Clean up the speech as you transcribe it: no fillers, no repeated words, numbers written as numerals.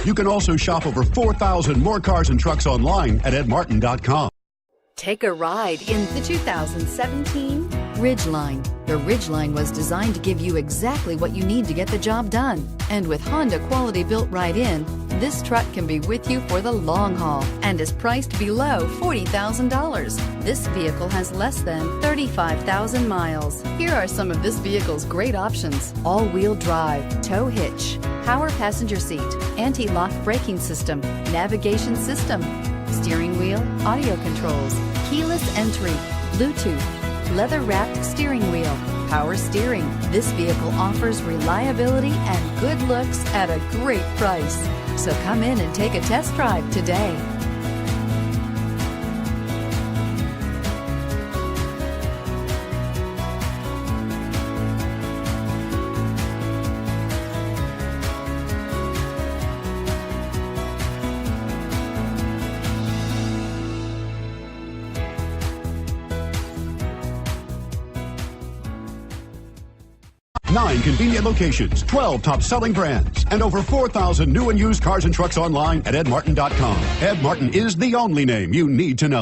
You can also shop over 4,000 more cars and trucks online at edmartin.com. Take a ride in the 2017 Ridgeline. The Ridgeline was designed to give you exactly what you need to get the job done. And with Honda quality built right in, this truck can be with you for the long haul and is priced below $40,000. This vehicle has less than 35,000 miles. Here are some of this vehicle's great options: all-wheel drive, tow hitch, power passenger seat, anti-lock braking system, navigation system, steering wheel audio controls, keyless entry, Bluetooth, leather-wrapped steering wheel, power steering. This vehicle offers reliability and good looks at a great price. So come in and take a test drive today. Nine convenient locations, 12 top-selling brands, and over 4,000 new and used cars and trucks online at edmartin.com. Ed Martin is the only name you need to know.